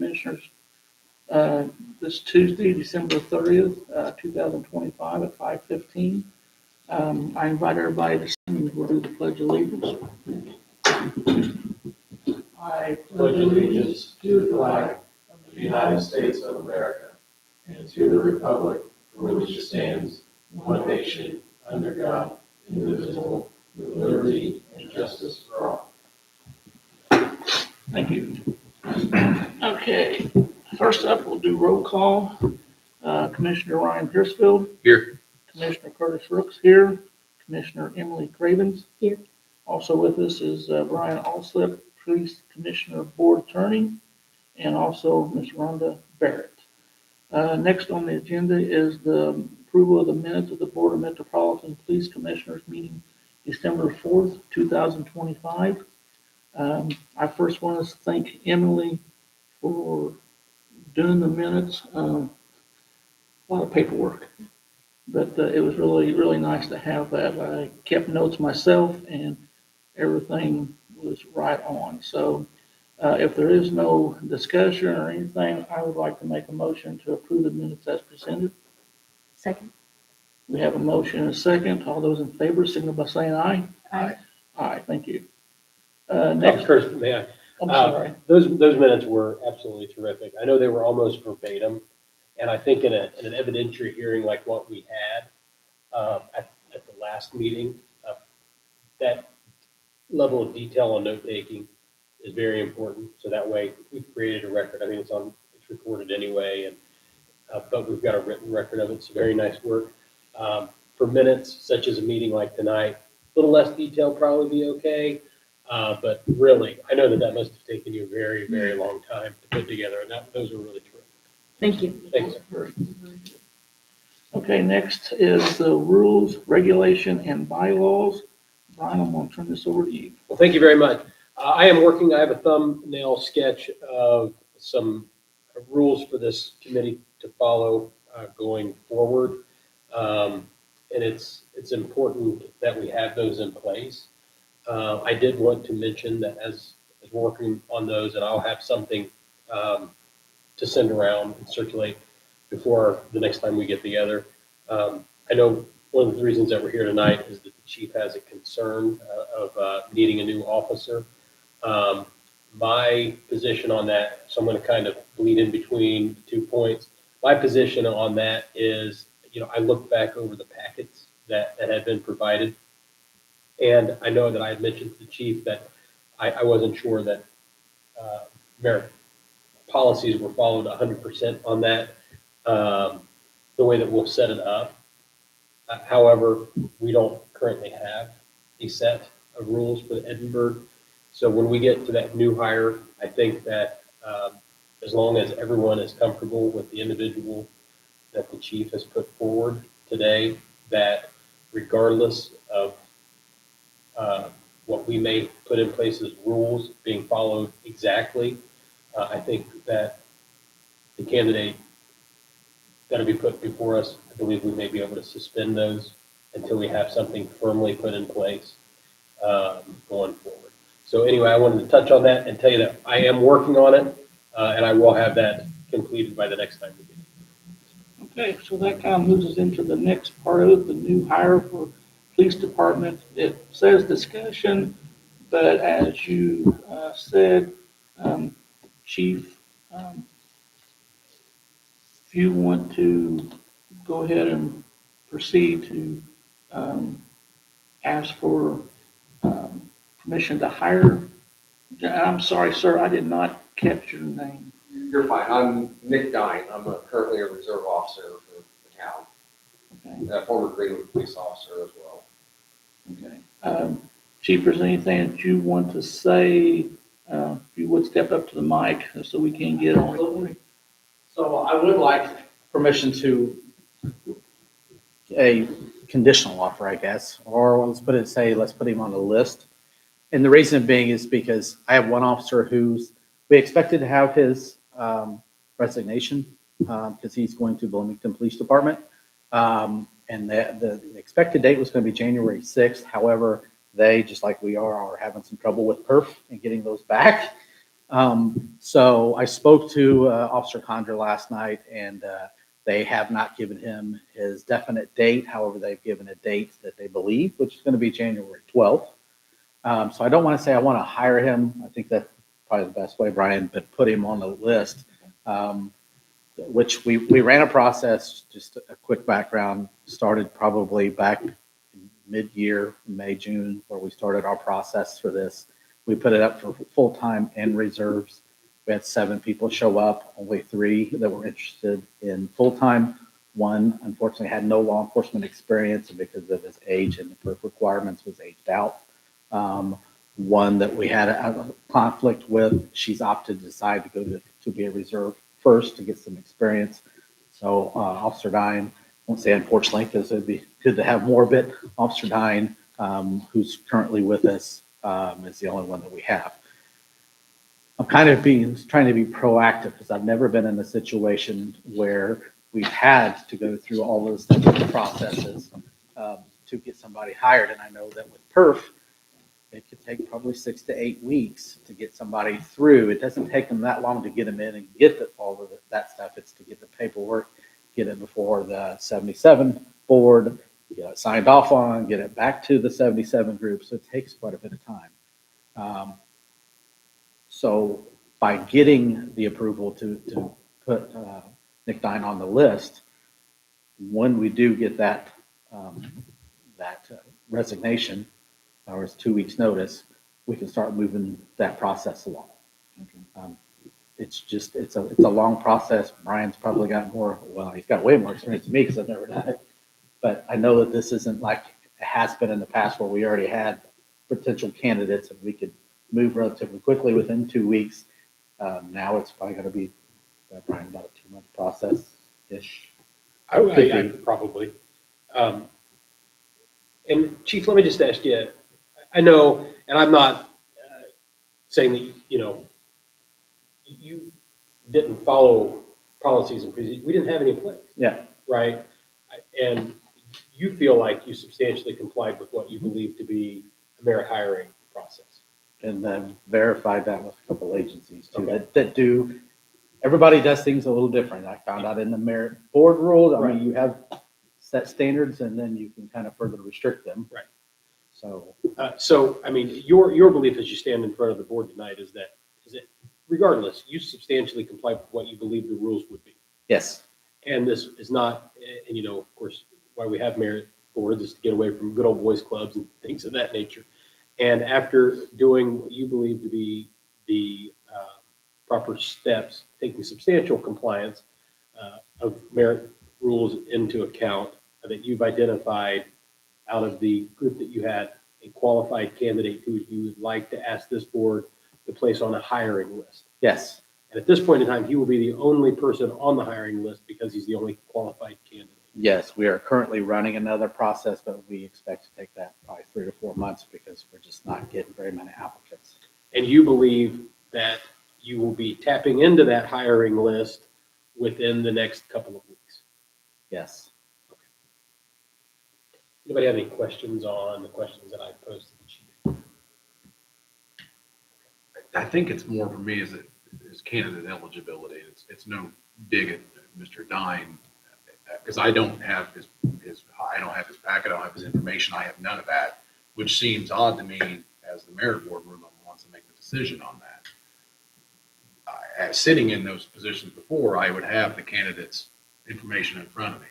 Commissioners this Tuesday, December 30th, 2025 at 5:15. I invite everybody to stand and we'll do the Pledge of Allegiance. I pledge allegiance to the flag of the United States of America and to the republic for which it stands, one nation, under God, indivisible, with liberty and justice for all. Thank you. Okay, first up, we'll do roll call. Commissioner Ryan Piercefield. Here. Commissioner Curtis Rooks here. Commissioner Emily Cravens. Here. Also with us is Brian Alslip, Police Commissioner Board Attorney, and also Ms. Rhonda Barrett. Next on the agenda is the approval of the minutes of the Board of Metropolitan Police Commissioners meeting December 4th, 2025. I first want to thank Emily for doing the minutes. A lot of paperwork, but it was really, really nice to have that. I kept notes myself and everything was right on. So if there is no discussion or anything, I would like to make a motion to approve the minutes as presented. Second. We have a motion and a second. All those in favor signal by saying aye. Aye. Aye, thank you. Next, first, may I? I'm sorry. Those minutes were absolutely terrific. I know they were almost verbatim, and I think in an evidentiary hearing like what we had at the last meeting, that level of detail on note taking is very important. So that way, we've created a record. I mean, it's recorded anyway, and but we've got a written record of it. It's very nice work. For minutes such as a meeting like tonight, a little less detail probably be okay. But really, I know that must have taken you a very, very long time to put together, and those are really terrific. Thank you. Thanks. Okay, next is the rules, regulation, and bylaws. Brian, I'm going to turn this over to you. Well, thank you very much. I have a thumbnail sketch of some rules for this committee to follow going forward. And it's important that we have those in place. I did want to mention that as working on those, and I'll have something to send around and circulate before the next time we get together. I know one of the reasons that we're here tonight is that the chief has a concern of needing a new officer. My position on that, so I'm going to kind of bleed in between 2 points. My position on that is, I looked back over the packets that had been provided, and I know that I had mentioned to the chief that I wasn't sure that merit policies were followed 100% on that, the way that we'll set it up. However, we don't currently have a set of rules for Edinburgh. So when we get to that new hire, I think that as long as everyone is comfortable with the individual that the chief has put forward today, that regardless of what we may put in place as rules being followed exactly, I think that the candidate got to be put before us. I believe we may be able to suspend those until we have something firmly put in place going forward. So anyway, I wanted to touch on that and tell you that I am working on it, and I will have that completed by the next time we get it. Okay, so that kind of moves us into the next part of it, the new hire for police department. It says discussion, but as you said, Chief, if you want to go ahead and proceed to ask for permission to hire. I'm sorry, sir, I did not catch your name. You're fine. I'm Nick Dine. I'm currently a reserve officer for the town. Okay. A former Greenwood police officer as well. Okay. Chief, is there anything that you want to say? If you would step up to the mic so we can get on recording. So I would like permission to a conditional offer, I guess, or let's put him on the list. And the reason being is because I have one officer we expected to have his resignation because he's going to Bloomington Police Department. And the expected date was going to be January 6th. However, they, just like we are having some trouble with perf and getting those back. So I spoke to Officer Condra last night, and they have not given him his definite date. However, they've given a date that they believe, which is going to be January 12th. So I don't want to say I want to hire him. I think that's probably the best way, Brian, but put him on the list, which we ran a process, just a quick background, started probably back mid-year, May, June, where we started our process for this. We put it up for full-time and reserves. We had 7 people show up, only 3 that were interested in full-time. 1, unfortunately, had no law enforcement experience, and because of his age and the perk requirements was aged out. 1 that we had a conflict with, she's opted to decide to go to be a reserve first to get some experience. So Officer Dine, I won't say unfortunately, because it'd be good to have more, but Officer Dine, who's currently with us, is the only one that we have. I'm kind of trying to be proactive because I've never been in a situation where we've had to go through all those different processes to get somebody hired. And I know that with PERF, it could take probably 6 to 8 weeks to get somebody through. It doesn't take them that long to get them in and get all of that stuff. It's to get the paperwork, get it before the 77 board, get it signed off on, get it back to the 77 group. So it takes quite a bit of time. So by getting the approval to put Nick Dine on the list, when we do get that resignation, or it's 2 weeks notice, we can start moving that process along. It's a long process. Brian's probably got more, well, he's got way more experience than me because I've never done it. But I know that this isn't like it has been in the past where we already had potential candidates and we could move relatively quickly within 2 weeks. Now it's probably going to be, Brian, about a 2-month process-ish. I probably. And Chief, let me just ask you, I know, and I'm not saying that, you didn't follow policies and procedures. We didn't have any in place. Yeah. Right? And you feel like you substantially complied with what you believe to be a merit hiring process. And then verified that with a couple agencies too, Okay. that do, everybody does things a little different. I found out in the merit board rules, I Right. mean, you have set standards and then you can kind of further restrict them. Right. So, So, I mean, your belief as you stand in front of the board tonight is that regardless, you substantially complied with what you believe the rules would be. yes, And this is not, and of course, why we have merit boards is to get away from good old boys clubs and things of that nature. And after doing what you believe to be the proper steps, taking substantial compliance of merit rules into account, that you've identified out of the group that you had a qualified candidate who you would like to ask this board to place on a hiring list. yes, And at this point in time, he will be the only person on the hiring list because he's the only qualified candidate. yes. We are currently running another process, but we expect to take that probably 3 to 4 months because we're just not getting very many applicants. And you believe that you will be tapping into that hiring list within the next couple of weeks. Yes. Anybody have any questions on the questions that I posed to the chief? I think it's more for me is candidate eligibility. It's no dig at Mr. Dine because I don't have his I don't have his packet. I don't have his information. I have none of that, which seems odd to me as the merit board wants to make the decision on that. As sitting in those positions before, I would have the candidate's information in front of me.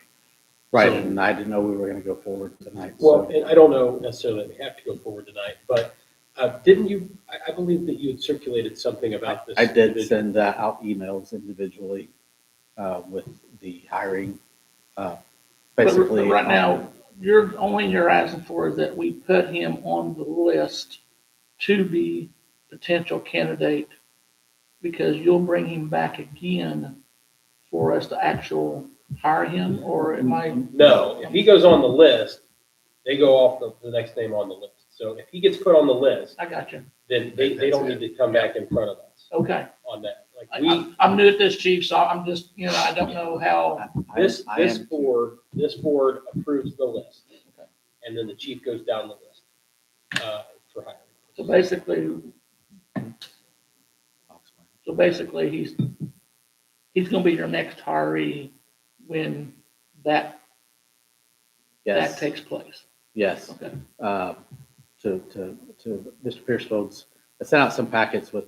Right. So- And I didn't know we were going to go forward tonight. Well, so- and I don't know necessarily that we have to go forward tonight, but didn't you, I believe that you had circulated something about this. I did individual. send out emails individually with the hiring. Basically, But right now, you're asking for is that we put him on the list to be potential candidate because you'll bring him back again for us to actual hire him, or am I? No, if he goes on the list, they go off the next name on the list. So if he gets put on the list, I got you. then they don't need to come back in front of us Okay. on that. Like I'm new at this, chief, so I'm just, I don't know how. this I am- board approves the list. Okay. And then the chief goes down the list for hiring. So basically, So basically, he's gonna be your next hiree when that Yes, takes place. yes. Okay. To Mr. Piercevold's, I sent out some packets with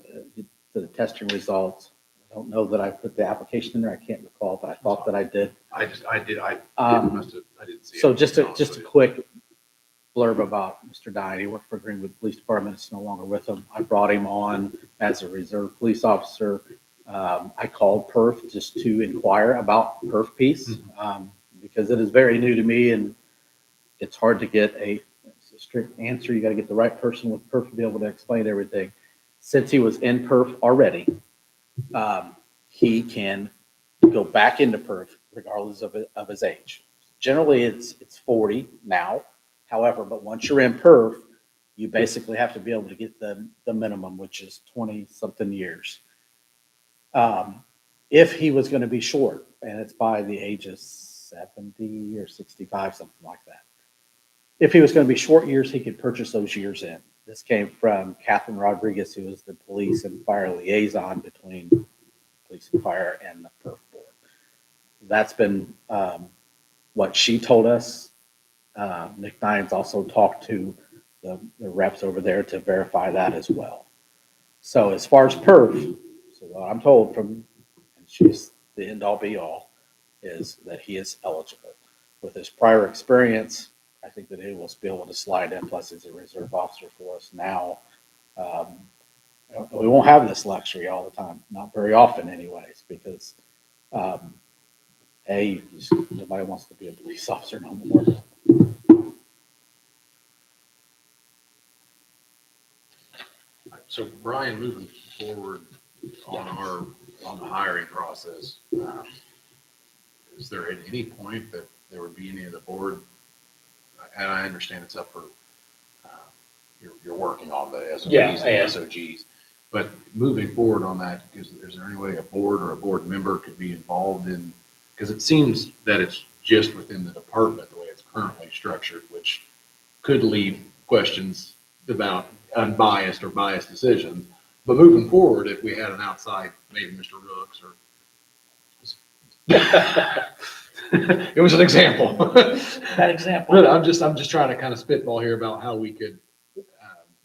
the testing results. I don't know that I put the application in there. I can't recall, but I thought that I did. I didn't see it. So just a quick blurb about Mr. Dine. He worked for Greenwood Police Department. It's no longer with them. I brought him on as a reserve police officer. I called PERF just to inquire about PERF piece because it is very new to me and it's hard to get a strict answer. You got to get the right person with PERF to be able to explain everything. Since he was in PERF already, he can go back into PERF regardless of his age. Generally, it's 40 now. However, but once you're in PERF, you basically have to be able to get the minimum, which is 20-something years. If he was going to be short, and it's by the age of 70 or 65, something like that. If he was going to be short years, he could purchase those years in. This came from Catherine Rodriguez, who was the police and fire liaison between police and fire and the PERF board. That's been what she told us. Nick Dines also talked to the reps over there to verify that as well. So as far as PERF, so what I'm told from, and she's the end all be all, is that he is eligible. With his prior experience, I think that he will be able to slide in, plus he's a reserve officer for us now. We won't have this luxury all the time, not very often anyways, because nobody wants to be a police officer no more. So Brian, moving forward on the hiring process, is there at any point that there would be any of the board, and I understand it's up for, you're working on the SOGs and SOGs, but moving forward on that, is there any way a board or a board member could be involved in, because it seems that it's just within the department the way it's currently structured, which could leave questions about unbiased or biased decisions. But moving forward, if we had an outside, maybe Mr. Rooks or it was an example. That example. Really, I'm just trying to kind of spitball here about how we could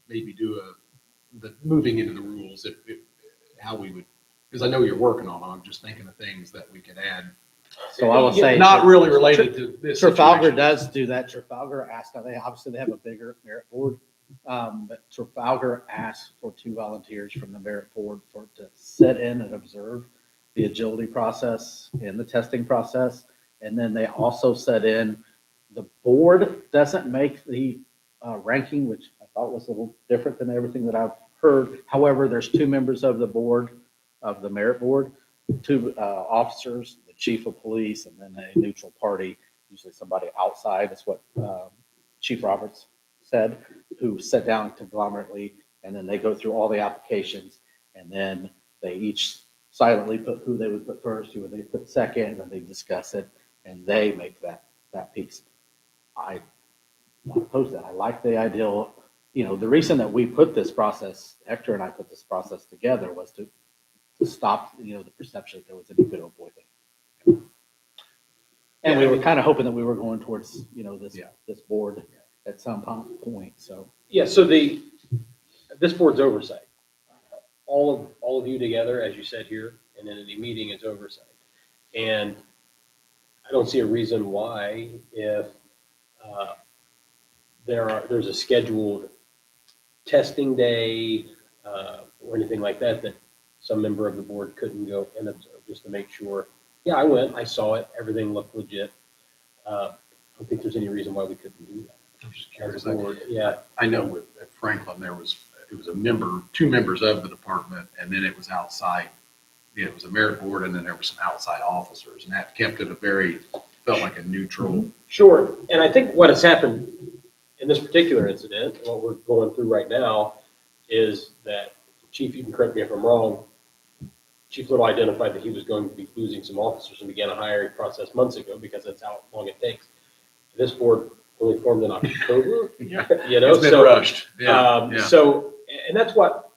maybe do the moving into the rules if how we would, because I know you're working on them. I'm just thinking of things that we could add. So I will say, Not really related to this. Trafalgar situation. does do that. Trafalgar asked, now they obviously they have a bigger merit board, but Trafalgar asked for 2 volunteers from the merit board to sit in and observe the agility process and the testing process. And then they also set in, the board doesn't make the ranking, which I thought was a little different than everything that I've heard. However, there's 2 members of the board, of the merit board, 2 officers, the chief of police, and then a neutral party, usually somebody outside, is what Chief Roberts said, who sat down conglomerately, and then they go through all the applications, and then they each silently put who they would put first, who they put second, and they discuss it, and they make that piece. I oppose that. I like the ideal. You know, the reason that we put this process, Hector and I put this process together, was to stop, the perception that there was any good old boy thing. And we were kind of hoping that we were going towards, this board at some point. So Yeah, so this board's oversight. All of you together, as you said here, and in any meeting, it's oversight. And I don't see a reason why, if there's a scheduled testing day or anything like that, that some member of the board couldn't go and observe, just to make sure. Yeah, I went, I saw it, everything looked legit. I don't think there's any reason why we couldn't do that. I'm just curious. Yeah. I know at Franklin, it was a member, 2 members of the department, and then it was outside. It was a merit board, and then there were some outside officers, and that kept it felt like a neutral. Sure. And I think what has happened in this particular incident, and what we're going through right now, is that, Chief, you can correct me if I'm wrong, Chief Little identified that he was going to be losing some officers and began a hiring process months ago, because that's how long it takes. This board only formed in October, It's been rushed. So, and that's what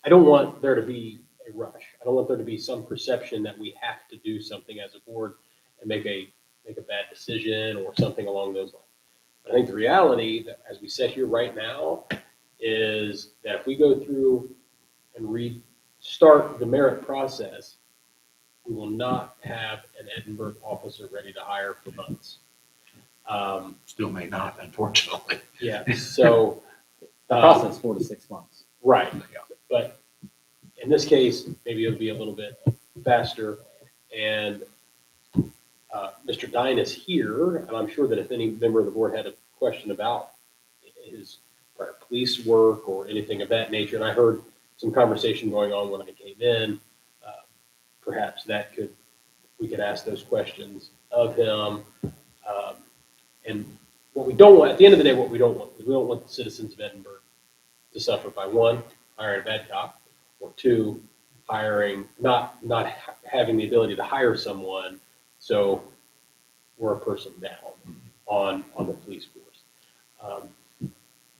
I don't want there to be a rush. I don't want there to be some perception that we have to do something as a board and make a bad decision or something along those lines. I think the reality that as we sit here right now is that if we go through and restart the merit process, we will not have an Edinburgh officer ready to hire for months. Still may not, unfortunately. Yeah, so. The process 4 to 6 months. Right, but in this case, maybe it'll be a little bit faster. And Mr. Dine is here, and I'm sure that if any member of the board had a question about his prior police work or anything of that nature, and I heard some conversation going on when I came in, perhaps we could ask those questions of him. And what we don't want, at the end of the day, what we don't want is we don't want the citizens of Edinburgh to suffer by one, hiring a bad cop, or two, not having the ability to hire someone, so we're a person down on the police force.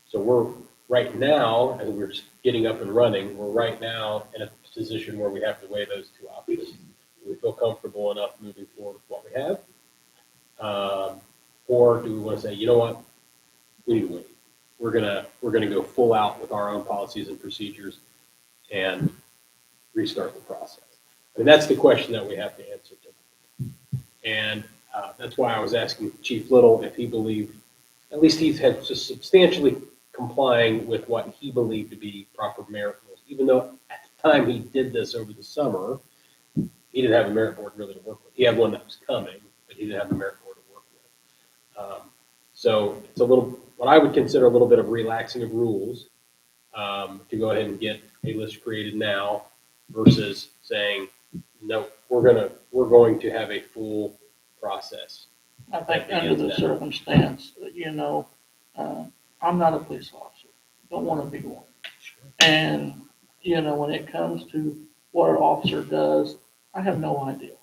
So we're right now, as we're getting up and running, we're right now in a position where we have to weigh those two options. Do we feel comfortable enough moving forward with what we have? Or do we want to say, you know what, we need to wait. We're gonna go full out with our own policies and procedures and restart the process. I mean, that's the question that we have to answer to. And that's why I was asking Chief Little if he believed, at least he's had just substantially complying with what he believed to be proper merit rules. Even though at the time he did this over the summer, he didn't have a merit board really to work with. He had one that was coming, but he didn't have a merit board to work with. So it's a little, what I would consider a little bit of relaxing of rules to go ahead and get a list created now versus saying, no, we're going to have a full process. I think under the circumstance, I'm not a police officer, don't want to be one. And, when it comes to what an officer does, I have no idea.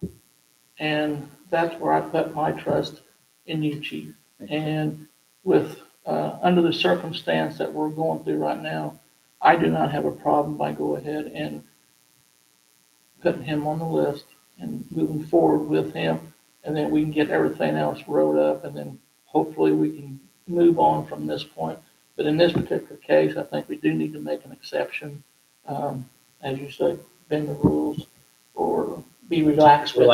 And that's where I put my trust in you, Chief. And with, under the circumstance that we're going through right now, I do not have a problem by go ahead and putting him on the list and moving forward with him. And then we can get everything else rolled up, and then hopefully we can move on from this point. But in this particular case, I think we do need to make an exception, as you say, bend the rules or be relaxed with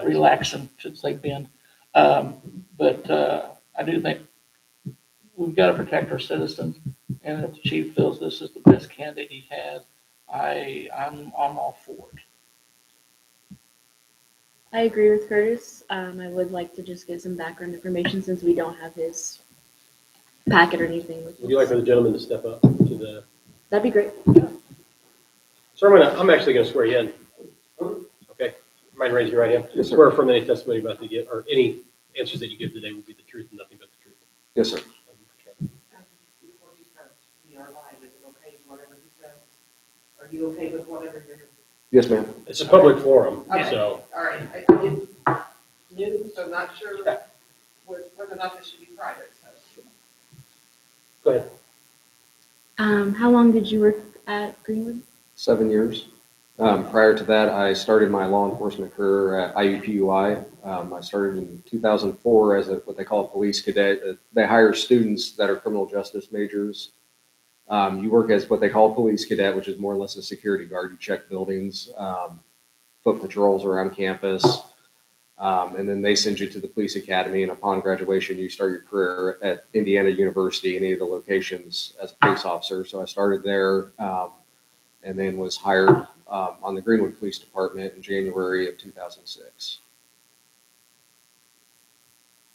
relaxing, should say bend. But I do think we've got to protect our citizens, and if the chief feels this is the best candidate he has, I'm all for it. I agree with Curtis. I would like to just get some background information since we don't have his packet or anything with Would you like us. for the gentleman to step up to the? That'd be great. Sir, I'm actually going to swear you in. Okay. Mind raising your right hand. Yes, sir. Swear from any testimony about to give, or any answers that you give today will be the truth and nothing but the truth. Yes, sir. Before you start, we are live, is it okay, whatever you say? Are you okay with whatever you're? Yes, ma'am. It's a public forum, Okay. so. All right, I didn't, new, so not sure whether or not this should be private, so. Go ahead. How long did you work at Greenwood? 7 years. Prior to that, I started my law enforcement career at IUPUI. I started in 2004 as what they call a police cadet. They hire students that are criminal justice majors. You work as what they call a police cadet, which is more or less a security guard. You check buildings, foot patrols around campus, and then they send you to the police academy. And upon graduation, you start your career at Indiana University, any of the locations as a police officer. So I started there, and then was hired on the Greenwood Police Department in January of 2006.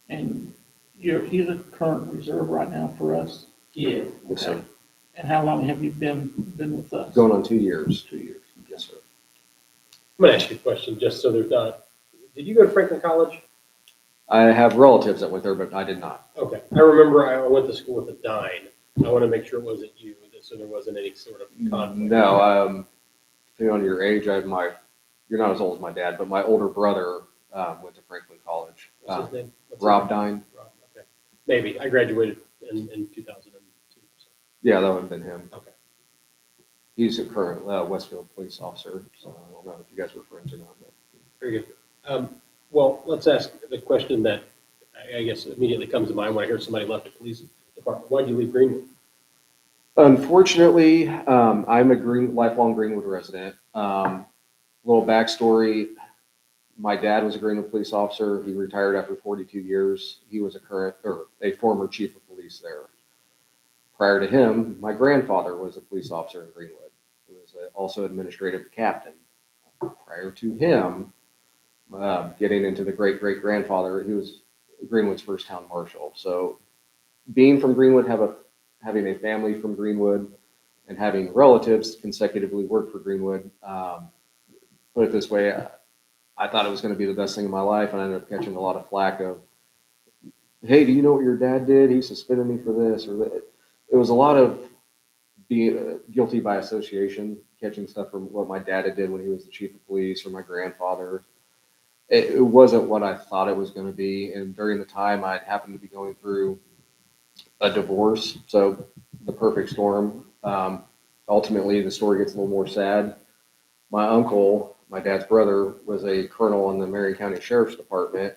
And he's a current reserve right now for us. Yeah. Yes, sir. And how long have you been with us? Going on 2 years. 2 years. Yes, sir. I'm going to ask you a question just so there's not. Did you go to Franklin College? I have relatives that went there, but I did not. Okay. I remember I went to school with a Dine. I want to make sure it wasn't you, so there wasn't any sort of conflict. No, depending on your age, you're not as old as my dad, but my older brother went to Franklin College. What's his name? Rob Dine. Rob, okay. Maybe. I graduated in 2002. So. Yeah, that would have been him. Okay. He's a current Westfield police officer, so I don't know if you guys were friends or not. But. Very good. Well, let's ask the question that I guess immediately comes to mind when I hear somebody left the police department. Why'd you leave Greenwood? Unfortunately, I'm a lifelong Greenwood resident. Little backstory. My dad was a Greenwood police officer. He retired after 42 years. He was a former chief of police there. Prior to him, my grandfather was a police officer in Greenwood. He was also administrative captain. Prior to him, getting into the great-great-grandfather, he was Greenwood's first town marshal. So being from Greenwood, having a family from Greenwood, and having relatives consecutively work for Greenwood, put it this way, I thought it was going to be the best thing in my life, and I ended up catching a lot of flack of, hey, do you know what your dad did? He suspended me for this or that. It was a lot of being guilty by association, catching stuff from what my dad did when he was the chief of police or my grandfather. It wasn't what I thought it was going to be, and during the time I happened to be going through a divorce, so the perfect storm. Ultimately, the story gets a little more sad. My uncle, my dad's brother, was a colonel in the Marion County Sheriff's Department.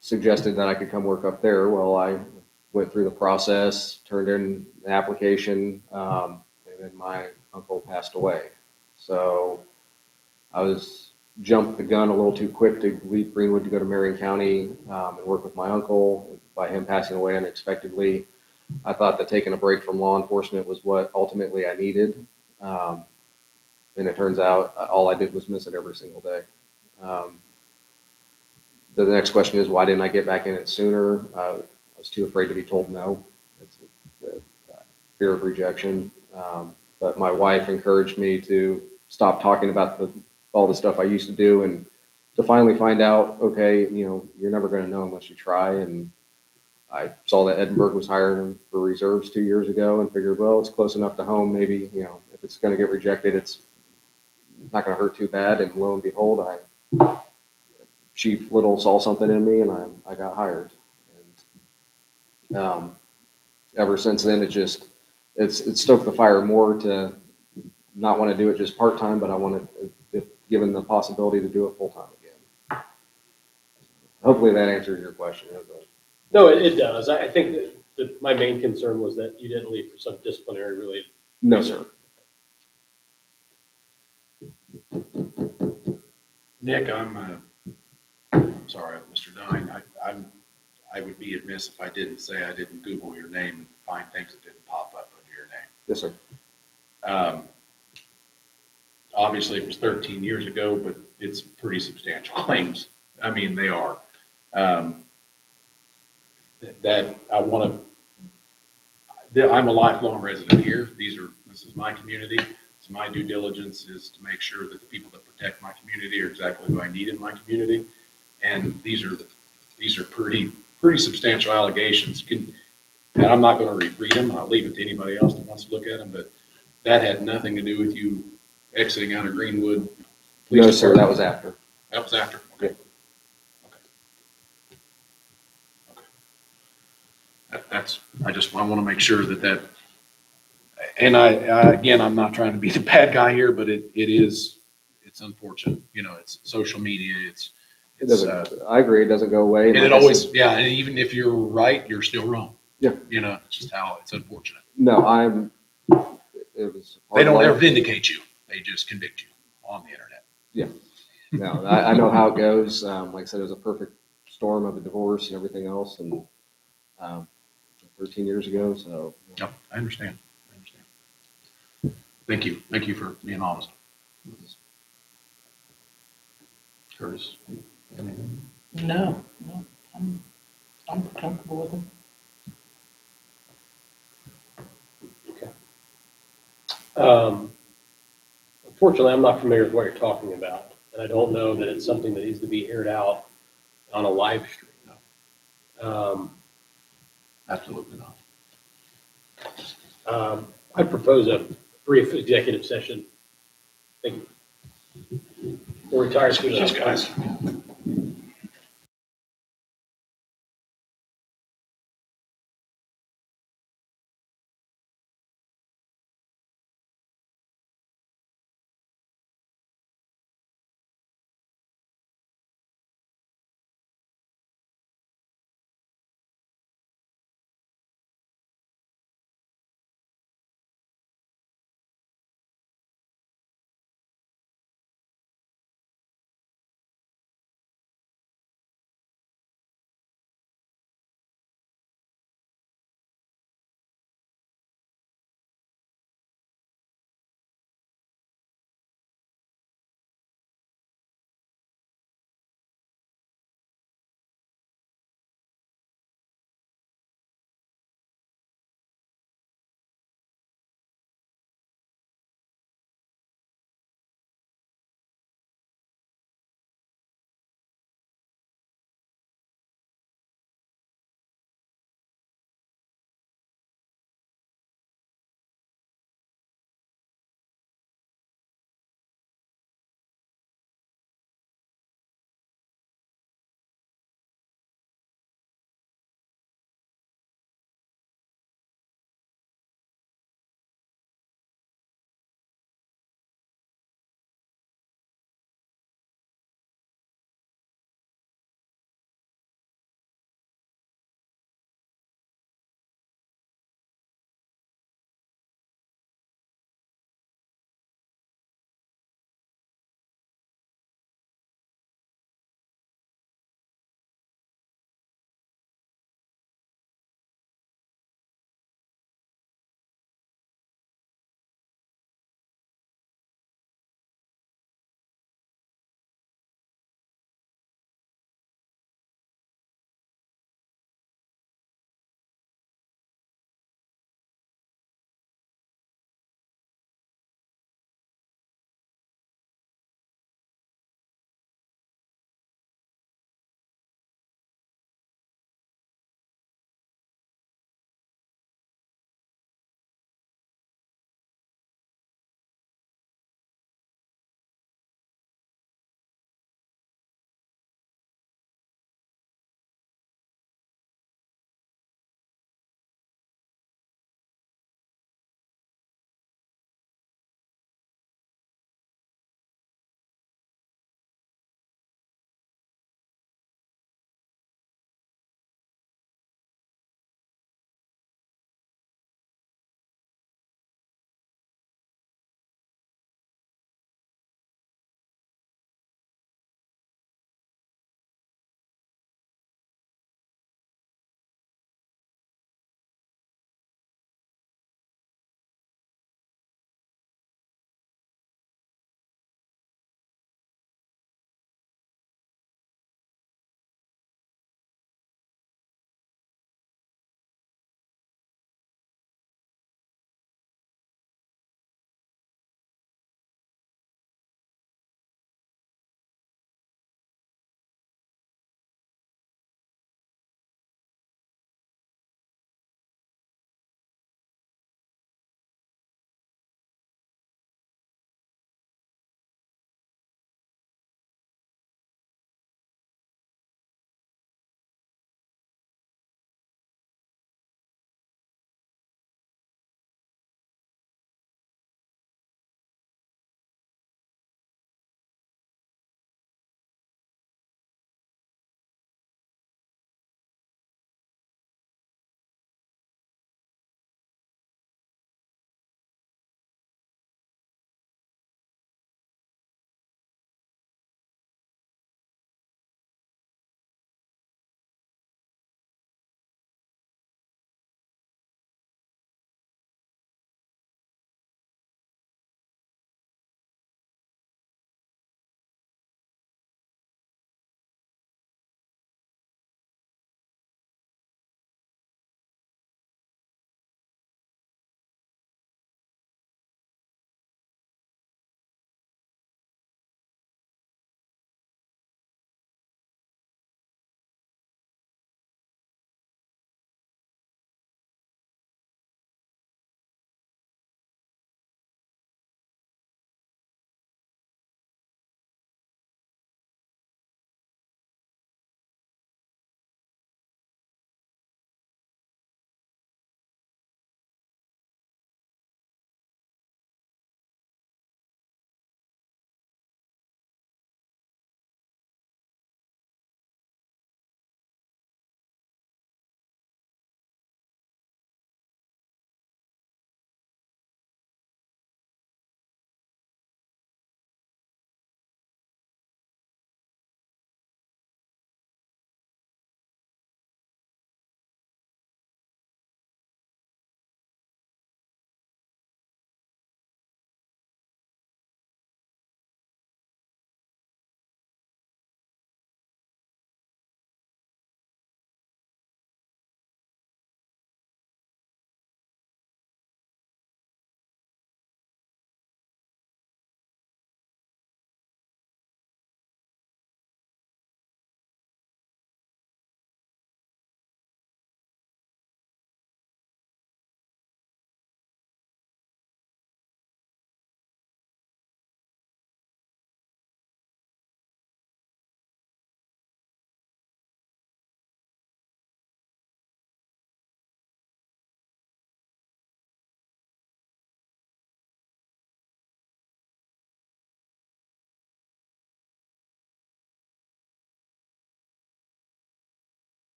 Suggested that I could come work up there. Well, I went through the process, turned in the application, and then my uncle passed away. So I jumped the gun a little too quick to leave Greenwood to go to Marion County and work with my uncle. By him passing away unexpectedly, I thought that taking a break from law enforcement was what ultimately I needed. And it turns out all I did was miss it every single day. The next question is, why didn't I get back in it sooner? I was too afraid to be told no. It's the fear of rejection. But my wife encouraged me to stop talking about all the stuff I used to do and to finally find out, okay, you're never going to know unless you try. And I saw that Edinburgh was hiring for reserves 2 years ago and figured, well, it's close enough to home. Maybe, if it's going to get rejected, it's not going to hurt too bad. And lo and behold, Chief Little saw something in me and I got hired. And ever since then, it's stoked the fire more to not want to do it just part-time, but I want to, if given the possibility, to do it full-time again. Hopefully that answers your question. No, it does. I think that my main concern was that you didn't leave for some disciplinary related. No, sir. Nick, I'm sorry, Mr. Dine. I would be amiss if I didn't say I didn't Google your name and find things that didn't pop up under your name. Yes, sir. Obviously, it was 13 years ago, but it's pretty substantial claims. I mean, they are. That I want to. I'm a lifelong resident here. This is my community. So my due diligence is to make sure that the people that protect my community are exactly who I need in my community. And these are pretty substantial allegations. And I'm not going to read them. I'll leave it to anybody else that wants to look at them. But that had nothing to do with you exiting out of Greenwood. No, sir. That was after. That was after. Okay. Yeah. I want to make sure that, and again, I'm not trying to be the bad guy here, but it's unfortunate. It's social media. It doesn't. I agree. It doesn't go away. And it always, yeah. And even if you're right, you're still wrong. Yeah. It's just how it's unfortunate. No, it was. They don't ever vindicate you. They just convict you on the internet. Yeah. No, I know how it goes. Like I said, it was a perfect storm of a divorce and everything else, and 13 years ago. So. Yep, I understand. Thank you. Thank you for being honest. Curtis. No, I'm comfortable with them. Unfortunately, I'm not familiar with what you're talking about, and I don't know that it's something that needs to be aired out on a live stream. Absolutely not. I propose a brief executive session. Thank you. We'll retire. Just guys.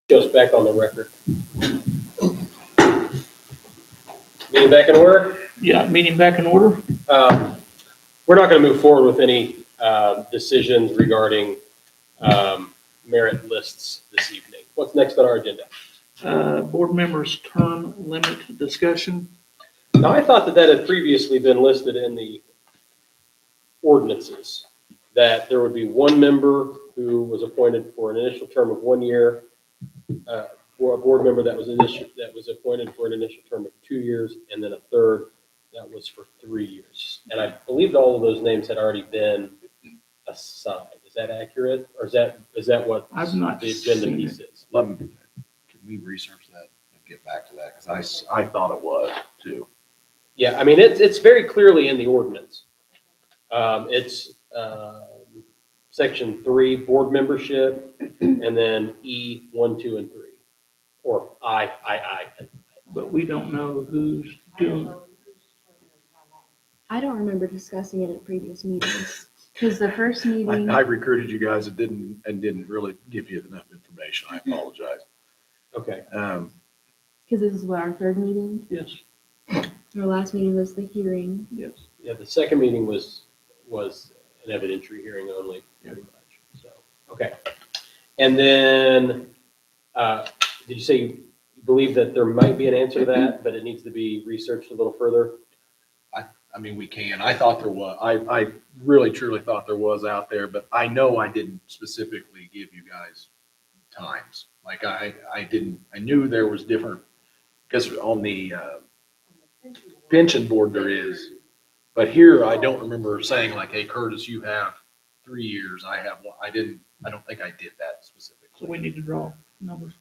Goes back on the record. Meeting back in order? Yeah, meeting back in order. We're not going to move forward with any decisions regarding merit lists this evening. What's next on our agenda? Board members' term limit discussion. Now, I thought that that had previously been listed in the ordinances, that there would be one member who was appointed for an initial term of 1 year, or a board member that was appointed for an initial term of 2 years, and then a third that was for 3 years. And I believed all of those names had already been assigned. Is that accurate, or is that what I've not the agenda seen piece it. is? Can we research that and get back to that? Because I thought it was too. Yeah, I mean, it's very clearly in the ordinance. It's section 3, board membership, and then E 1, 2, and 3, or I. But we don't know who's doing it. I don't remember discussing it at previous meetings, because the first meeting, I recruited you guys and didn't really give you enough information. I apologize. Okay. because this is what, our third meeting? Yes, Our last meeting was the hearing. yes. Yeah, the second meeting was an evidentiary hearing only, pretty much. So, okay. And then, did you say you believe that there might be an answer to that, but it needs to be researched a little further? I mean, we can. I thought there was. I really truly thought there was out there, but I know I didn't specifically give you guys times. Like I didn't. I knew there was different, because on the pension board there is, but here I don't remember saying like, hey, Curtis, you have 3 years. I have one. I didn't. I don't think I did that So specifically. we need to draw numbers.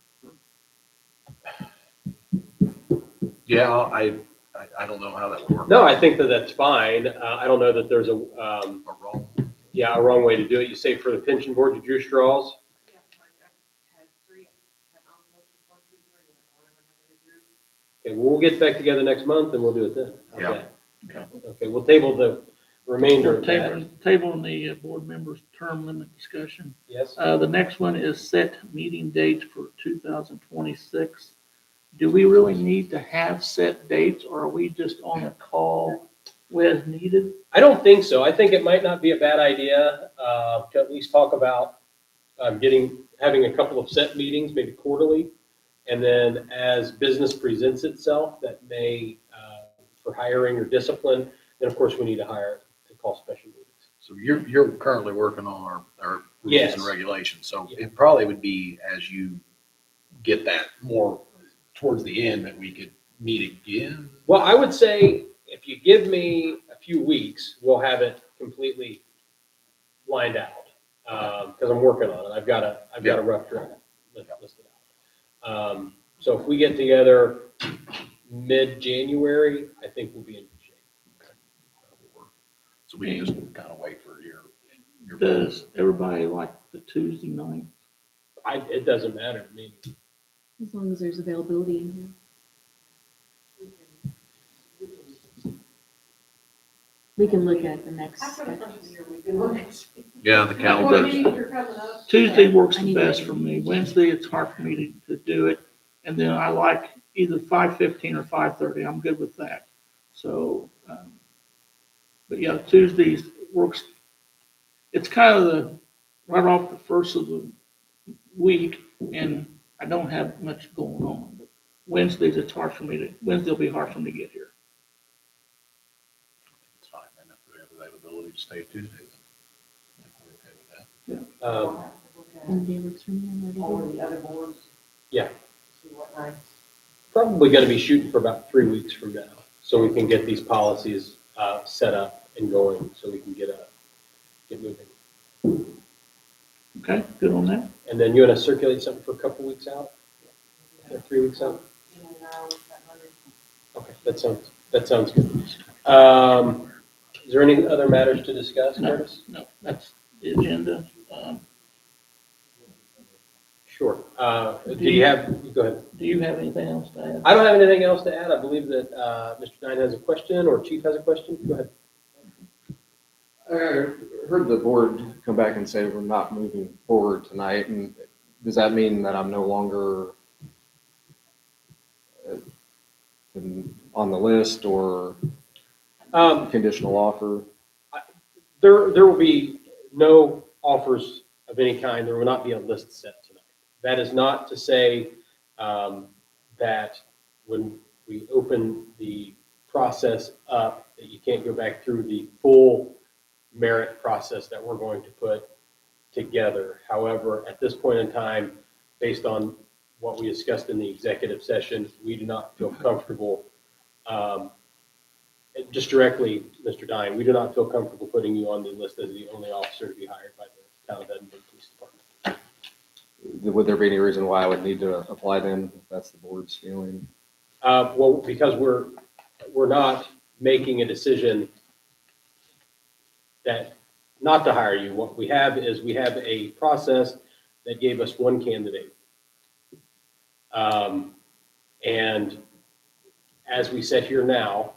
Yeah, I don't know how that would work. No, I think that that's fine. I don't know that there's a wrong. wrong way to do it. You say for the pension board, you drew straws. Yeah, like I had 3, had almost 1, 2, 3, and whatever number they drew. Okay, well, we'll get back together next month and we'll do it then. How's Yeah. that? Okay. Okay, we'll table the remainder of that. Tabling the board members' term limit discussion. Yes? The next one is set meeting dates for 2026. Do we really need to have set dates, or are we just on a call when needed? I don't think so. I think it might not be a bad idea to at least talk about having a couple of set meetings, maybe quarterly. And then as business presents itself that may, for hiring or discipline, then of course we need to call special meetings. So you're currently working on our rules Yes. and regulations. So Yeah. it probably would be as you get that more towards the end that we could meet again. Well, I would say if you give me a few weeks, we'll have it completely lined out. Because I'm working on it. I've got a rough draft listed out. So if we get together mid-January, I think we'll be in good shape. Okay. That'll work. So we can just kind of wait for your. Does everybody like the Tuesday night? It doesn't matter to me. As long as there's availability in here. We can look at the next After the schedule. first of the year, we can look at. Yeah, the What calendar. meetings are coming up? Tuesday works I the need to best wait. for me. Wednesday, it's hard for me to do it. And then I like either 5:15 or 5:30. I'm good with that. So, but yeah, Tuesdays works. It's kind of right off the first of the week, and I don't have much going on. But Wednesday will be hard for me to get here. It's fine. And if we have availability to stay Tuesday, then I think we're okay with that. Monday works for me. I'm ready to All go. the other boards. Yeah. See what nights. Probably going to be shooting for about 3 weeks from now, so we can get these policies set up and going, so we can get moving. Okay, good on that? And then you want to circulate something for a couple weeks out? Or 3 weeks out? Okay, that sounds good. Is there any other matters to discuss, No. Curtis? No, that's the agenda. Sure. Go ahead. Do you have anything else to add? I don't have anything else to add. I believe that Mr. Dine has a question, or Chief has a question. Go ahead. I heard the board come back and say we're not moving forward tonight, and does that mean that I'm no longer on the list or conditional offer? There will be no offers of any kind. There will not be a list set tonight. That is not to say that when we open the process up, that you can't go back through the full merit process that we're going to put together. However, at this point in time, based on what we discussed in the executive session, we do not feel comfortable, just directly, Mr. Dine, we do not feel comfortable putting you on the list as the only officer to be hired by the town of Edinburgh Police Department. Would there be any reason why I would need to apply then, if that's the board's feeling? Well, because we're not making a decision that not to hire you. What we have is we have a process that gave us one candidate. And as we sit here now,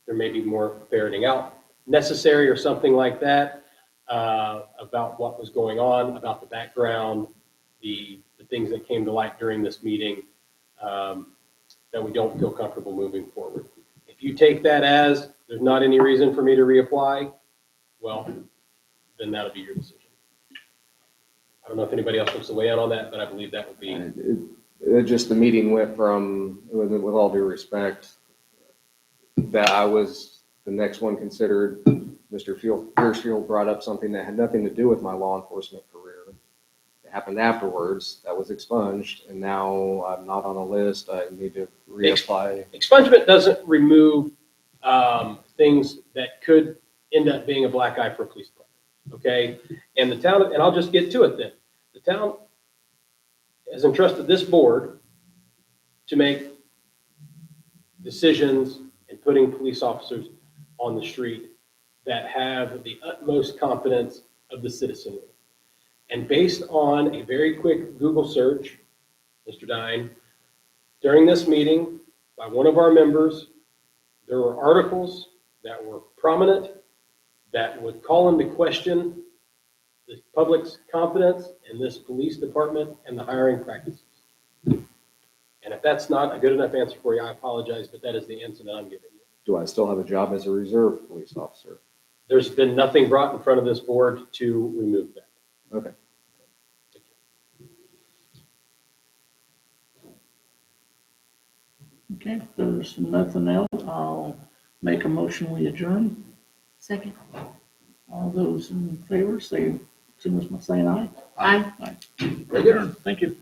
there may be more ferreting out necessary or something like that about what was going on, about the background, the things that came to light during this meeting that we don't feel comfortable moving forward. If you take that as there's not any reason for me to reapply, well, then that'll be your decision. I don't know if anybody else wants to weigh in on that, but I believe that would be. Just the meeting went from, with all due respect, that I was the next one considered. Mr. Piercefield brought up something that had nothing to do with my law enforcement career. It happened afterwards. That was expunged, and now I'm not on the list. I need to reapply. Expungement doesn't remove things that could end up being a black eye for a police department. Okay, and the town, and I'll just get to it then. The town has entrusted this board to make decisions in putting police officers on the street that have the utmost confidence of the citizenry. And based on a very quick Google search, Mr. Dine, during this meeting by one of our members, there were articles that were prominent that would call into question the public's confidence in this police department and the hiring practices. And if that's not a good enough answer for you, I apologize, but that is the answer that I'm giving you. Do I still have a job as a reserve police officer? There's been nothing brought in front of this board to remove that. Okay. Okay, if there's nothing else, I'll make a motion, we adjourn. Second. All those in favor, say, saying aye. Aye. Aye. Adjourn. Thank you.